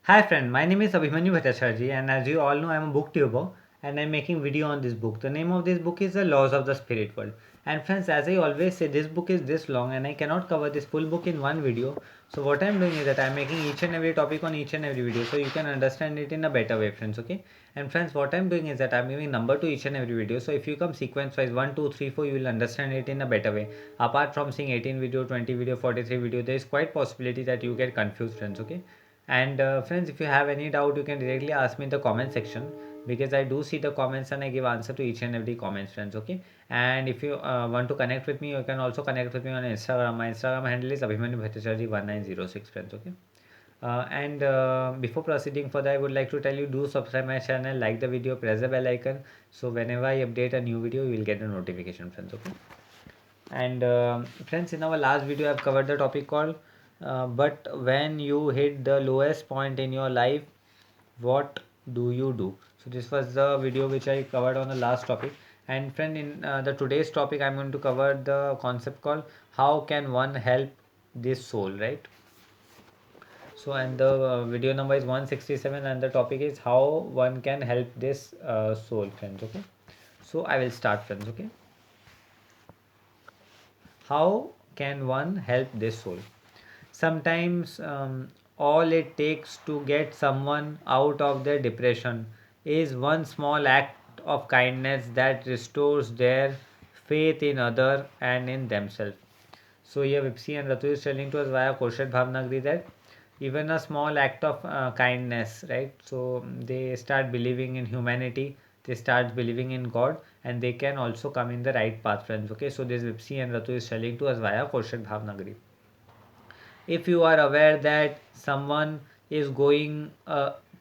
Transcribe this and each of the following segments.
Hi friend, my name is Abhimanyu Bhattacharjee and as you all know I am a booktuber and I am making video on this book. The name of this book is The Laws of the Spirit World. And friends, as I always say, this book is this long and I cannot cover this full book in one video. So what I am doing is that I am making each and every topic on each and every video so you can understand it in a better way, friends. Okay. And friends, what I am doing is that I am giving number to each and every video. So if you come sequence wise 1, 2, 3, 4, you will understand it in a better way. Apart from seeing 18 video, 20 video, 43 video, there is quite possibility that you get confused, friends. Okay. And friends, if you have any doubt, you can directly ask me in the comment section because I do see the comments and I give answer to each and every comments, friends. Okay. And if you want to connect with me, you can also connect with me on Instagram. My Instagram handle is Abhimanyu Bhattacharjee 1906, friends. Okay. And before proceeding further, I would like to tell you do subscribe my channel, like the video, press the bell icon. So whenever I update a new video, you will get a notification, friends. Okay. And friends, in our last video, I've covered the topic called but when you hit the lowest point in your life, what do you do? So this was the video which I covered on the last topic. And friend, in the today's topic, I'm going to cover the concept called how can one help this soul, right? So and the video number is 167 and the topic is how one can help this soul, friends. Okay. So I will start, friends. Okay. How can one help this soul? Sometimes all it takes to get someone out of their depression is one small act of kindness that restores their faith in other and in themselves. So here Vipsi and Ratu is telling to us via Koshat Bhavnagri that even a small act of kindness, right? So they start believing in humanity, they start believing in God, and they can also come in the right path, friends. Okay, so this Vipsi and Ratu is telling to us via Koshat Bhavnagri. If you are aware that someone is going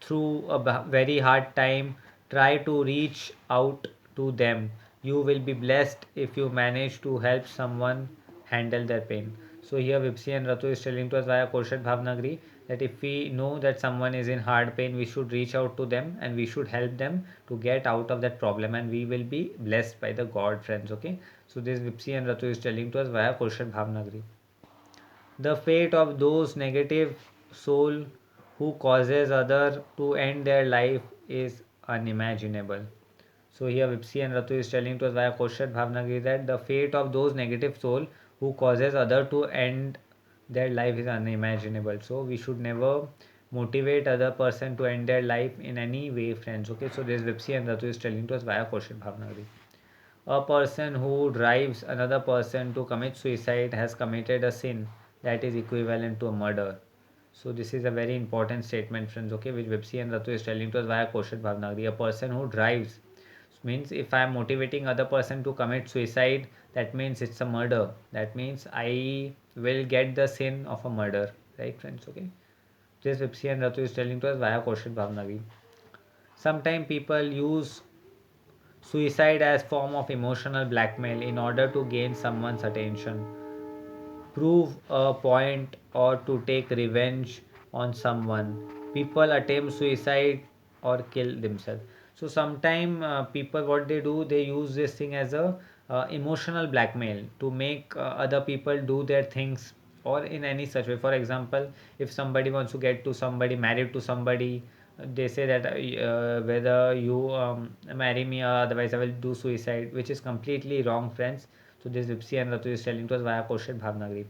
through a very hard time, try to reach out to them. You will be blessed if you manage to help someone handle their pain. So here Vipsi and Ratu is telling to us via Koshat Bhavnagri that if we know that someone is in hard pain, we should reach out to them and we should help them to get out of that problem, and we will be blessed by the God, friends. Okay, so this Vipsi and Ratu is telling to us via Koshat Bhavnagri. The fate of those negative soul who causes other to end their life is unimaginable. So here Vipsi and Ratu is telling to us via Koshat Bhavnagiri that the fate of those negative soul who causes other to end their life is unimaginable. So we should never motivate other person to end their life in any way, friends. Okay, so this Vipsi and Ratu is telling to us via Koshat Bhavnagiri. A person who drives another person to commit suicide has committed a sin that is equivalent to a murder. So this is a very important statement, friends. Okay, which Vipsi and Ratu is telling to us via Koshat Bhavnagri. A person who drives means if I am motivating other person to commit suicide, that means it's a murder. That means I will get the sin of a murder, right, friends? Okay. This Vipsi and Ratu is telling to us via Koshat Bhavnagri. Sometimes people use suicide as form of emotional blackmail in order to gain someone's attention, prove a point, or to take revenge on someone. People attempt suicide or kill themselves. So sometimes people, what they do, they use this thing as a emotional blackmail to make other people do their things or in any such way. For example, if somebody wants to get to somebody, married to somebody, they say that whether you marry me or otherwise I will do suicide, which is completely wrong, friends. So this Vipsi and Ratu is telling to us via Koshat Bhavnagri.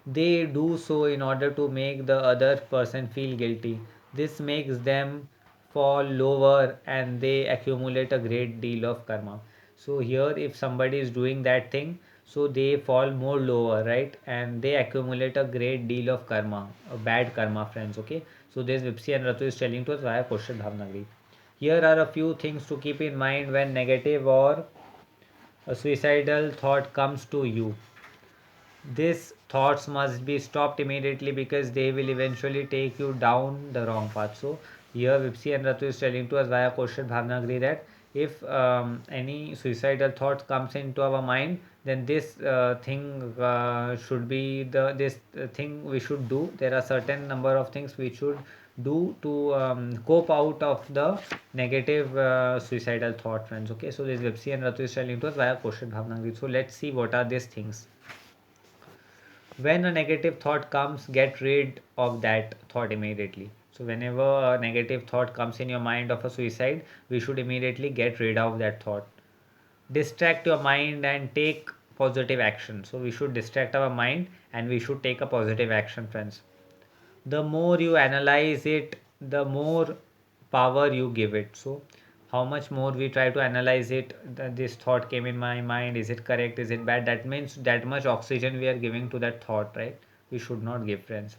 They do so in order to make the other person feel guilty. This makes them fall lower and they accumulate a great deal of karma. So here if somebody is doing that thing, so they fall more lower, right? And they accumulate a great deal of karma, a bad karma, friends. Okay. So this Vipsi and Ratu is telling to us via Koshat Bhavnagri. Here are a few things to keep in mind when negative or a suicidal thought comes to you. These thoughts must be stopped immediately because they will eventually take you down the wrong path. So here Vipsi and Ratu is telling to us via Koshat Bhavnagri that if any suicidal thought comes into our mind, then this thing should be this thing we should do. There are certain number of things we should do to cope out of the negative suicidal thought, friends. Okay, so this Vipsi and Ratu is telling to us via Koshat Bhavnagri. So let's see what are these things. When a negative thought comes, get rid of that thought immediately. So whenever a negative thought comes in your mind of a suicide, we should immediately get rid of that thought. Distract your mind and take positive action. So we should distract our mind and we should take a positive action, friends. The more you analyze it, the more power you give it. So how much more we try to analyze it, that this thought came in my mind, is it correct, is it bad, that means that much oxygen we are giving to that thought, right? We should not give, friends.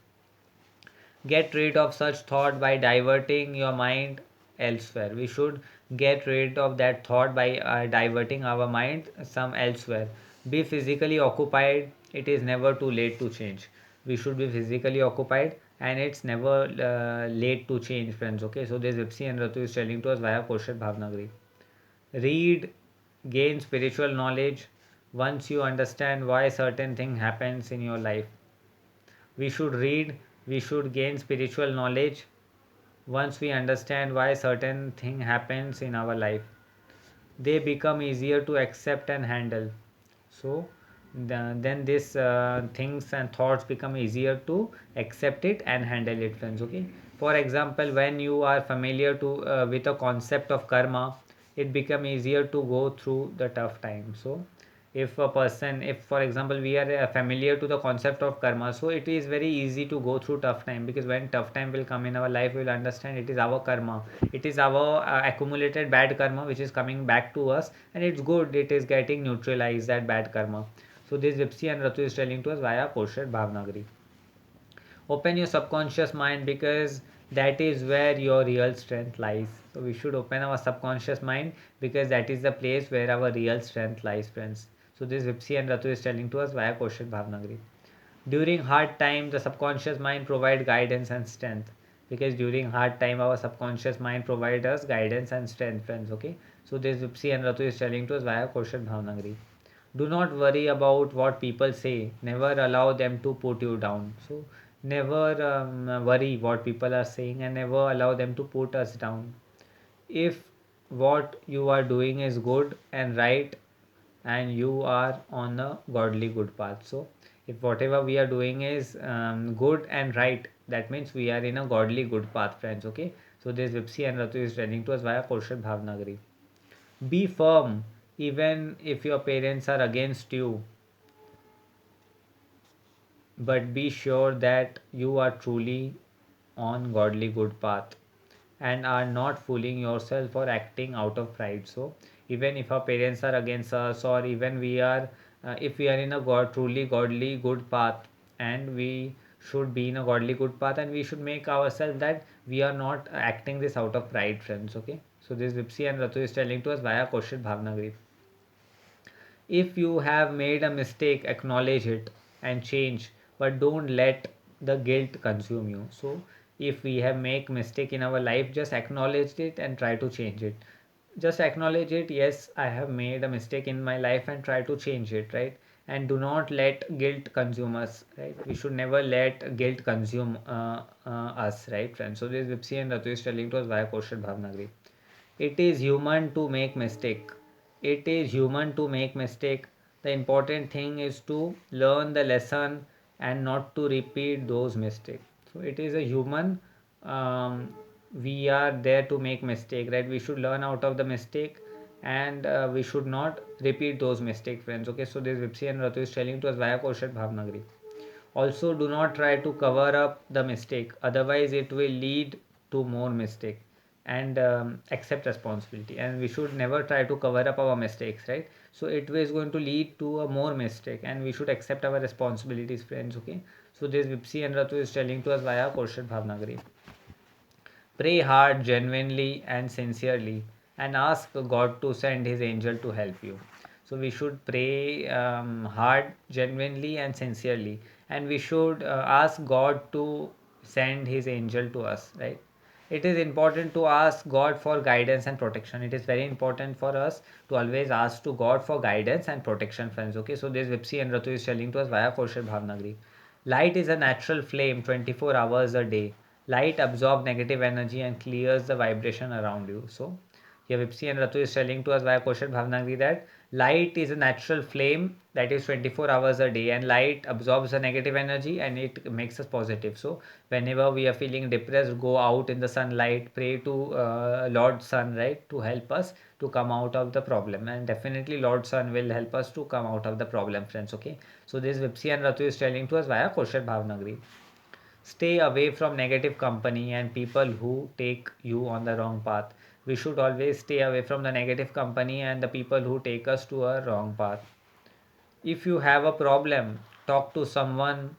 Get rid of such thought by diverting your mind elsewhere. We should get rid of that thought by diverting our mind some elsewhere. Be physically occupied. It is never too late to change. We should be physically occupied and it's never late to change, friends. Okay, so this Vipsi and Ratu is telling to us via Kaushal Bhavnagari. Read, gain spiritual knowledge. Once you understand why certain thing happens in your life, we should read, we should gain spiritual knowledge. Once we understand why certain thing happens in our life, they become easier to accept and handle. So then these things and thoughts become easier to accept it and handle it, friends. Okay, for example, when you are familiar to with a concept of karma, it become easier to go through the tough time. So if a person, if for example we are familiar to the concept of karma, so it is very easy to go through tough time, because when tough time will come in our life, we will understand it is our karma, it is our accumulated bad karma which is coming back to us, and it's good, it is getting neutralized, that bad karma. So this Vipsi and Ratu is telling to us via Kosher Bhavnagari. Open your subconscious mind, because that is where your real strength lies. So we should open our subconscious mind, because that is the place where our real strength lies, friends. So this Vipsi and Ratu is telling to us via Kosher Bhavnagari. During hard time, the subconscious mind provide guidance and strength, because during hard time our subconscious mind provide us guidance and strength, friends. Okay, so this Vipsi and Ratu is telling to us via Kosher Bhavnagari. Do not worry about what people say, never allow them to put you down. So never worry what people are saying and never allow them to put us down. If what you are doing is good and right, and you are on a godly good path, so if whatever we are doing is good and right, that means we are in a godly good path, friends. Okay, so this Vipsi and Ratu is telling to us via Kaushal Bhavnagari. Be firm even if your parents are against you, but be sure that you are truly on godly good path and are not fooling yourself or acting out of pride. So even if our parents are against us, or even we are if we are in a truly godly good path, and we should be in a godly good path, and we should make ourselves that we are not acting this out of pride, friends. Okay, so this Vipsi and Ratu is telling to us via Kaushal Bhavnagari. If you have made a mistake, acknowledge it and change, but don't let the guilt consume you. So if we have make mistake in our life, just acknowledge it and try to change it. Just acknowledge it, yes, I have made a mistake in my life, and try to change it, right? And do not let guilt consume us, right? We should never let guilt consume us, right, friends? So this Vipsi and Ratu is telling to us via Kaushal Bhavnagari. It is human to make mistake. It is human to make mistake. The important thing is to learn the lesson and not to repeat those mistakes. So it is a human. We are there to make mistake, right? We should learn out of the mistake, and we should not repeat those mistakes, friends. Okay, so this Vipsi and Ratu is telling to us via Kaushal Bhavnagari. Also, do not try to cover up the mistake, otherwise it will lead to more mistake. And accept responsibility, and we should never try to cover up our mistakes, right? So it is going to lead to a more mistake, and we should accept our responsibilities, friends. Okay, so this Vipsi and Ratu is telling to us via Kaushal Bhavnagari. Pray hard, genuinely, and sincerely, and ask God to send His angel to help you. So we should pray hard, genuinely, and sincerely, and we should ask God to send His angel to us, right? It is important to ask God for guidance and protection. It is very important for us to always ask to God for guidance and protection, friends. Okay, so this Vipsi and Ratu is telling to us via Kaushal Bhavnagari. Light is a natural flame 24 hours a day. Light absorbs negative energy and clears the vibration around you. So Here Vipsi and Ratu is telling to us via question Bhavnagri that light is a natural flame that is 24 hours a day, and light absorbs the negative energy and it makes us positive. So whenever we are feeling depressed, go out in the sunlight, pray to Lord Sun, right, to help us to come out of the problem, and definitely Lord Sun will help us to come out of the problem, friends. Okay, so this Vipsi and Ratu is telling to us via question Bhavnagri. Stay away from negative company and people who take you on the wrong path. We should always stay away from the negative company and the people who take us to a wrong path. If you have a problem, talk to someone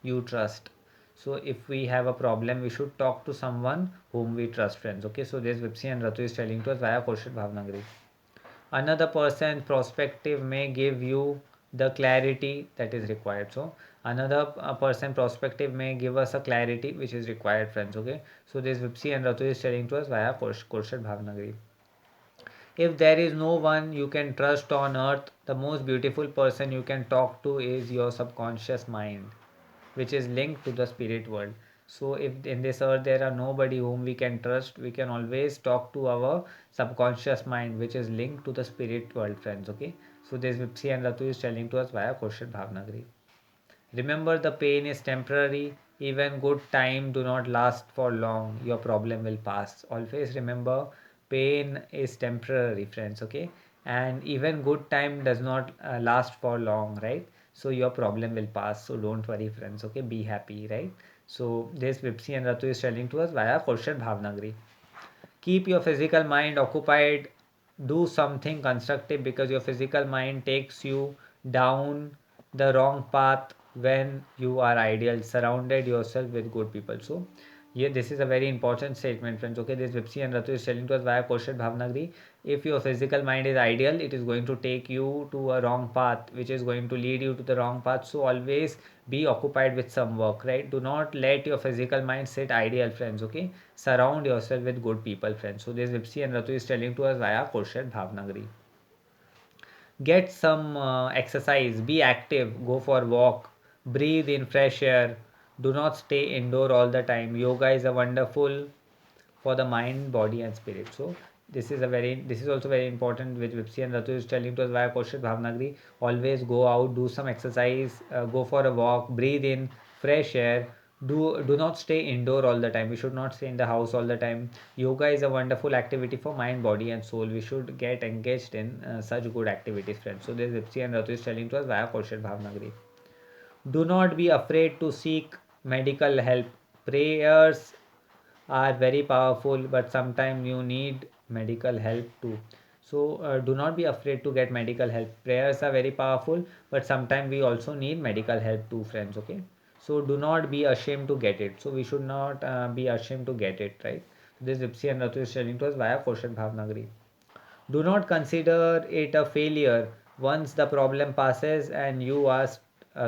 you trust. So if we have a problem, we should talk to someone whom we trust, friends. Okay, so this Vipsi and Ratu is telling to us via question Bhavnagari. Another person's perspective may give you the clarity that is required. So another person perspective may give us a clarity which is required, friends. Okay, so this Vipsi and Ratu is telling to us via Kurshad Bhavnagari. If there is no one you can trust on earth, the most beautiful person you can talk to is your subconscious mind, which is linked to the spirit world. So if in this earth there are nobody whom we can trust, we can always talk to our subconscious mind, which is linked to the spirit world, friends. Okay, so this Vipsi and Ratu is telling to us via question Bhavnagari. Remember, the pain is temporary. Even good time do not last for long. Your problem will pass. Always remember, pain is temporary, friends. Okay, and even good time does not last for long, right? So your problem will pass. So don't worry, friends. Okay, be happy, right? So this Vipsi and Ratu is telling to us via question Bhavnagari. Keep your physical mind occupied. Do something constructive because your physical mind takes you down the wrong path when you are ideal. Surrounded yourself with good people. So yeah, this is a very important statement, friends. Okay, this Vipsi and Ratu is telling to us via question Bhavnagri. If your physical mind is ideal, it is going to take you to a wrong path, which is going to lead you to the wrong path. So always be occupied with some work, right? Do not let your physical mind sit ideal, friends. Okay, surround yourself with good people, friends. So this Vipsi and Ratu is telling to us via question Bhavnagri. Get some exercise, be active, go for walk, breathe in fresh air. Do not stay indoor all the time. Yoga is a wonderful for the mind, body, and spirit. So this is also very important, which Vipsi and Ratu is telling to us via question Bhavnagri. Always go out, do some exercise, go for a walk, breathe in fresh air. Do not stay indoor all the time. We should not stay in the house all the time. Yoga is a wonderful activity for mind, body, and soul. We should get engaged in such good activities, friends. So this Vipsi and Ratu is telling to us via question Bhavnagri. Do not be afraid to seek medical help. Prayers are very powerful, but sometimes you need medical help too. So do not be afraid to get medical help. Prayers are very powerful, but sometimes we also need medical help too, friends. Okay, so do not be ashamed to get it. So we should not be ashamed to get it, right? This Vipsi and Ratu is telling to us via question Bhavnagari. Do not consider it a failure once the problem passes and you are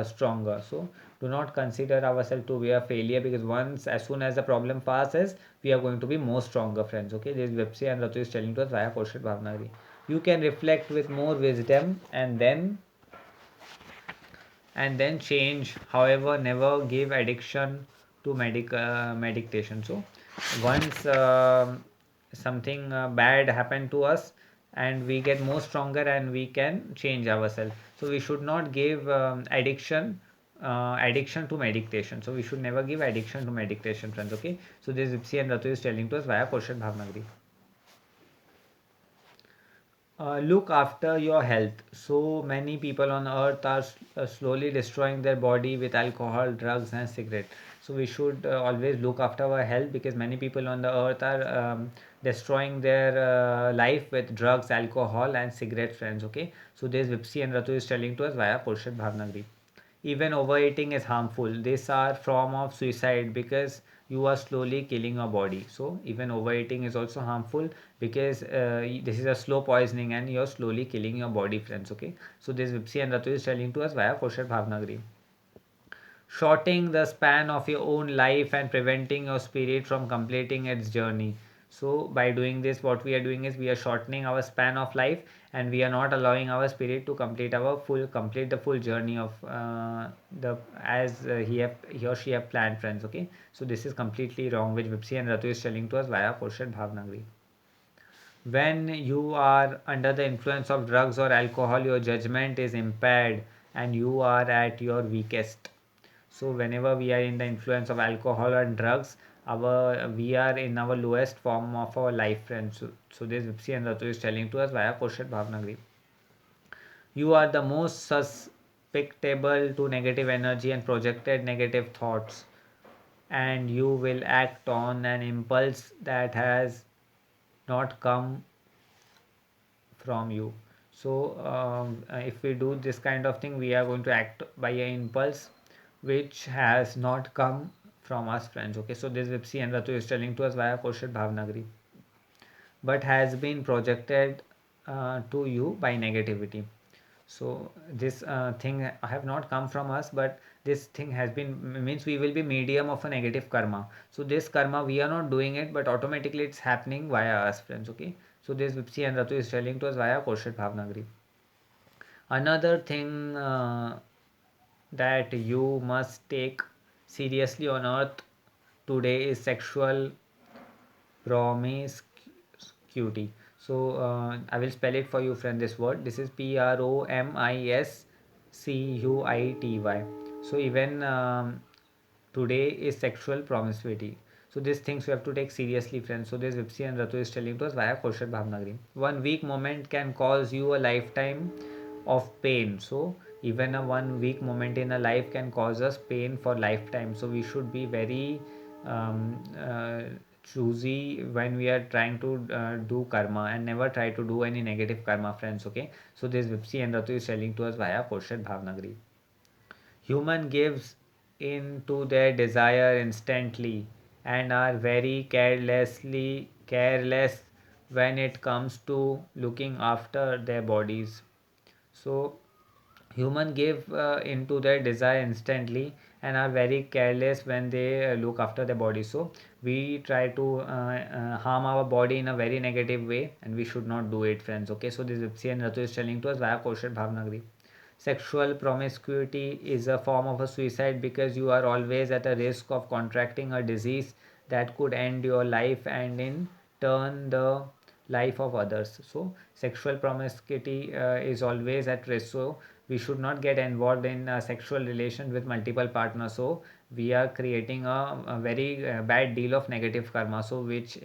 stronger. So do not consider ourselves to be a failure, because once, as soon as the problem passes, we are going to be more stronger, friends. Okay, this Vipsi and Ratu is telling to us via question Bhavnagari. You can reflect with more wisdom and then change. However, never give addiction to medication. So once something bad happened to us, and we get more stronger and we can change ourselves, so we should not give addiction to meditation. So we should never give addiction to meditation, friends. Okay, so this Ipsi and Ratu is telling to us via question Bhavnagri. Look after your health. So many people on earth are slowly destroying their body with alcohol, drugs, and cigarette. So we should always look after our health, because many people on the earth are destroying their life with drugs, alcohol, and cigarette, friends. Okay, so this Vipsi and Ratu is telling to us via Purshad Bhavnagri. Even overeating is harmful. These are form of suicide, because you are slowly killing your body. So even overeating is also harmful, because this is a slow poisoning and you're slowly killing your body, friends. Okay, so this Vipsi and Ratu is telling to us via Koshar Bhavnagri. Shortening the span of your own life and preventing your spirit from completing its journey. So by doing this, what we are doing is we are shortening our span of life, and we are not allowing our spirit to complete the full journey of the as he or she have planned, friends. Okay, so this is completely wrong, which Vipsi and Ratu is telling to us via Portion Bhavnagri. When you are under the influence of drugs or alcohol, your judgment is impaired and you are at your weakest. So whenever we are in the influence of alcohol and drugs, our we are in our lowest form of our life, friends. So this Vipsi and Ratu is telling to us via Koshat Bhavnagri. You are the most susceptible to negative energy and projected negative thoughts, and you will act on an impulse that has not come from you. So if we do this kind of thing, we are going to act by an impulse which has not come from us, friends. Okay, so this Vipsi and Ratu is telling to us via Koshat Bhavnagri, but has been projected to you by negativity. So this thing have not come from us, but this thing has been means we will be medium of a negative karma. So this karma we are not doing it, but automatically it's happening via us, friends. Okay, so this Vipsi and Ratu is telling to us via Koshat Bhavnagri. Another thing that you must take seriously on earth today is sexual promiscuity. So I will spell it for you, friend. This word. This is PROMISCUITY. So even today is sexual promiscuity. So these things we have to take seriously, friends. So this Vipsi and Ratu is telling to us via Koshat Bhavnagri. One weak moment can cause you a lifetime of pain. So even a one weak moment in a life can cause us pain for lifetime. So we should be very um, uh, choosy when we are trying to do karma, and never try to do any negative karma, friends. Okay, so this Vipsi and Ratu is telling to us via Koshat Bhavnagri. Human gives in to their desire instantly and are very careless when it comes to looking after their bodies. So human give into their desire instantly and are very careless when they look after their body. So we try to harm our body in a very negative way, and we should not do it, friends. Okay, so this Vipsi and Ratu is telling to us via Koshat Bhavnagri. Sexual promiscuity is a form of a suicide because you are always at a risk of contracting a disease that could end your life and in turn the life of others. So sexual promiscuity is always at risk. So we should not get involved in a sexual relation with multiple partners. So we are creating a very bad deal of negative karma, so which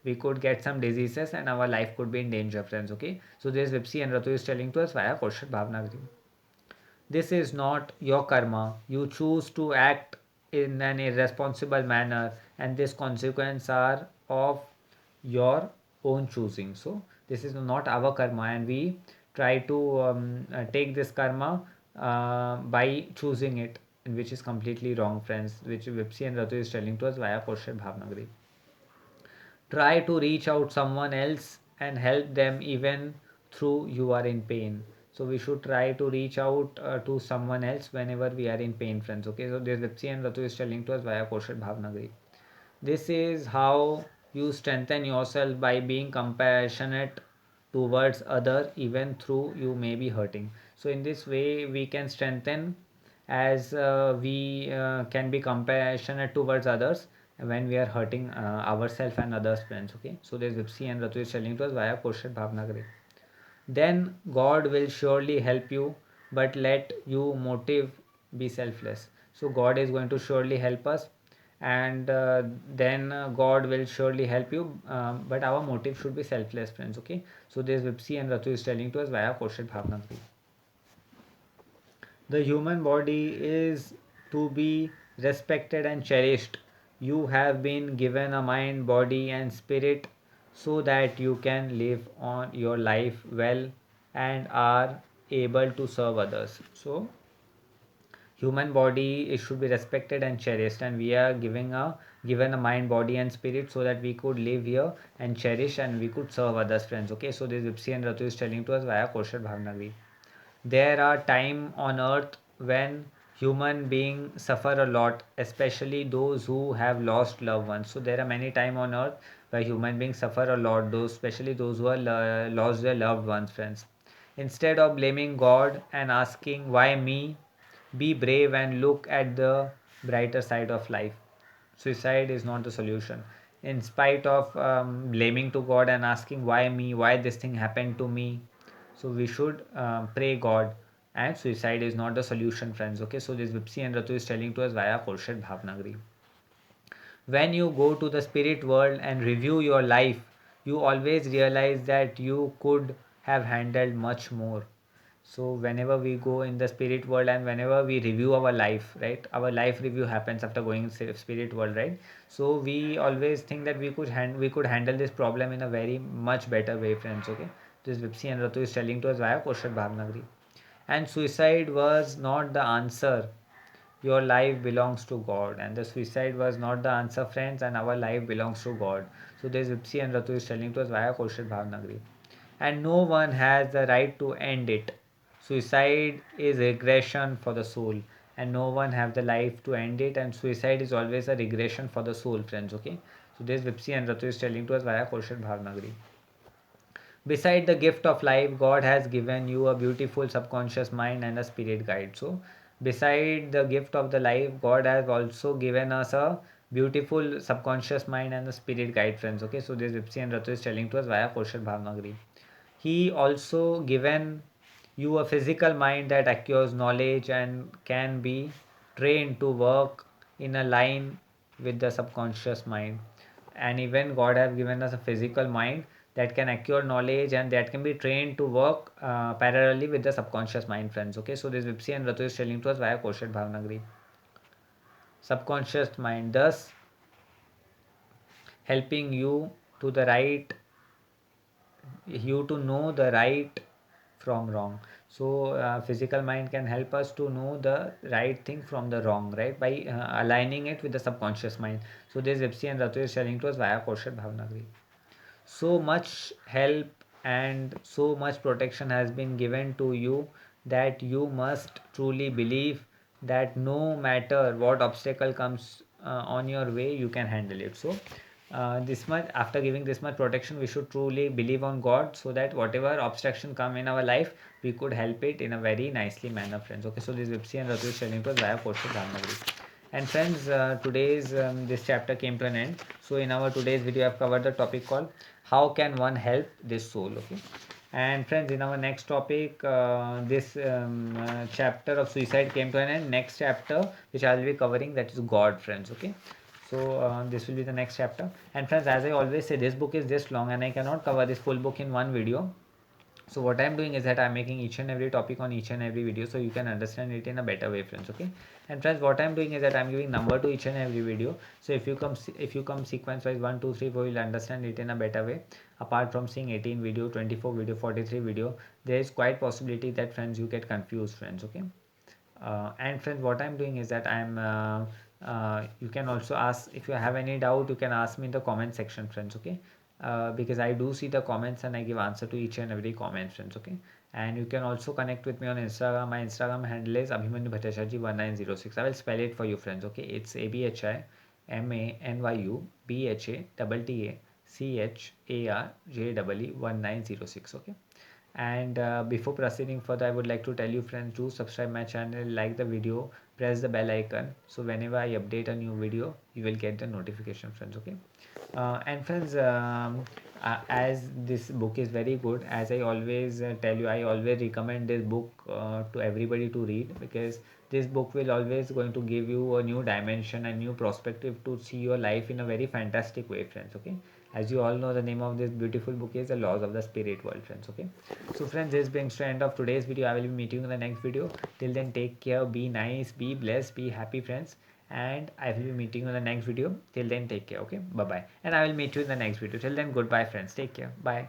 we could get some diseases and our life could be in danger, friends. Okay, so this Vipsi and Ratu is telling to us via Koshat Bhavnagri. This is not your karma. You choose to act in an irresponsible manner, and these consequences are of your own choosing. So, this is not our karma, and we try to take this karma by choosing it, which is completely wrong, friends. Which Vipsi and Ratu is telling to us via Koshat Bhavnagri. Try to reach out someone else and help them even through you are in pain. So we should try to reach out to someone else whenever we are in pain, friends. Okay, so this Vipsi and Ratu is telling to us via Koshat Bhavnagri. This is how you strengthen yourself, by being compassionate towards other even through you may be hurting. So in this way we can strengthen, as we can be compassionate towards others when we are hurting ourselves and others, friends. Okay, so there's Vipsi and Ratu is telling to us via Koshat Bhavnagari. Then God will surely help you, but let you motive be selfless. So God is going to surely help us, and then God will surely help you, but our motive should be selfless, friends. Okay, so there's Vipsi and Ratu is telling to us via Koshat Bhavnagari. The human body is to be respected and cherished. You have been given a mind, body, and spirit so that you can live on your life well and are able to serve others. So, human body it should be respected and cherished, and we are given a mind, body, and spirit so that we could live here and cherish and we could serve others, friends. Okay, so this Vipsi and Ratu is telling to us via Koshat Bhavnagri. There are times on earth when human beings suffer a lot, especially those who have lost loved ones. So there are many times on earth where human beings suffer a lot, those especially those who are lost their loved ones, friends. Instead of blaming God and asking why me, be brave and look at the brighter side of life. Suicide is not the solution. in spite of blaming to God and asking why me, why this thing happened to me. So we should pray God, and suicide is not the solution, friends. Okay, so this Vipsi and Ratu is telling to us via Khurshid Bhavnagri. When you go to the spirit world and review your life, you always realize that you could have handled much more. So whenever we go in the spirit world and whenever we review our life, right, our life review happens after going in spirit world, right? So we always think that we could handle this problem in a very much better way, friends. Okay, this Vipsi and Ratu is telling to us via Koshal Bhavnagri. And suicide was not the answer. Your life belongs to God, and the suicide was not the answer, friends, and our life belongs to God. So this Vipsi and Ratu is telling to us via Koshal Bhavnagri. And no one has the right to end it. Suicide is regression for the soul, and no one have the life to end it, and suicide is always a regression for the soul, friends. Okay, so this Vipsi and Ratu is telling to us via Koshal Bhavnagri. Beside the gift of life, God has given you a beautiful subconscious mind and a spirit guide. So beside the gift of the life, God has also given us a beautiful subconscious mind and a spirit guide, friends. Okay, so this Vipsi and Ratu is telling to us via Koshal Bhavnagri. He also given you a physical mind that acquires knowledge and can be trained to work in a line with the subconscious mind. And even God have given us a physical mind that can acquire knowledge and that can be trained to work parallelly with the subconscious mind, friends. Okay, so this Vipsi and Ratu is telling to us via Koshat Bhavnagri. Subconscious mind, thus helping you to the right, you to know the right from wrong. So physical mind can help us to know the right thing from the wrong, right, by aligning it with the subconscious mind. So this Ipsi and Ratu is sharing to us via Koshat Bhavnagri. So much help and so much protection has been given to you that you must truly believe that no matter what obstacle comes on your way, you can handle it. So this much, after giving this much protection, we should truly believe on God, so that whatever obstruction come in our life, we could help it in a very nicely manner, friends. Okay, so this Vipsi and Ratu is sharing to us via Koshat Bhavnagri. And friends, today's this chapter came to an end. So in our today's video, I've covered the topic called how can one help this soul. Okay, and friends, in our next topic, this chapter of suicide came to an end. Next chapter which I will be covering, that is God, friends. Okay, so this will be the next chapter. And friends, as I always say, this book is this long and I cannot cover this full book in one video. So what I'm doing is that I'm making each and every topic on each and every video, so you can understand it in a better way, friends. Okay, and friends, what I'm doing is that I'm giving number to each and every video. So if you come sequence wise 1 2 3 4, you'll understand it in a better way. Apart from seeing 18 video, 24 video, 43 video, there is quite possibility that, friends, you get confused, friends. Okay, and friends, what I'm doing is that you can also ask, if you have any doubt, you can ask me in the comment section, friends. Okay, because I do see the comments and I give answer to each and every comment, friends. Okay, and you can also connect with me on Instagram. My Instagram handle is Abhimanyu Bhattacharjee 1906. I will spell it for you, friends. Okay, it's ABHIMANYU BHATTACharjE 1906. Okay, and before proceeding further, I would like to tell you, friends, do subscribe my channel, like the video, press the bell icon, so whenever I update a new video, you will get the notification, friends. Okay, and friends, as this book is very good, as I always tell you, I always recommend this book to everybody to read, because this book will always going to give you a new dimension and new perspective to see your life in a very fantastic way, friends. Okay, as you all know, the name of this beautiful book is The Laws of the Spirit World, friends. Okay, so friends, this brings to the end of today's video. I will be meeting you in the next video. Till then, take care, be nice, be blessed, be happy, friends, and I will be meeting you in the next video. Till then, take care. Okay, bye bye, and I will meet you in the next video. Till then, goodbye, friends. Take care. Bye.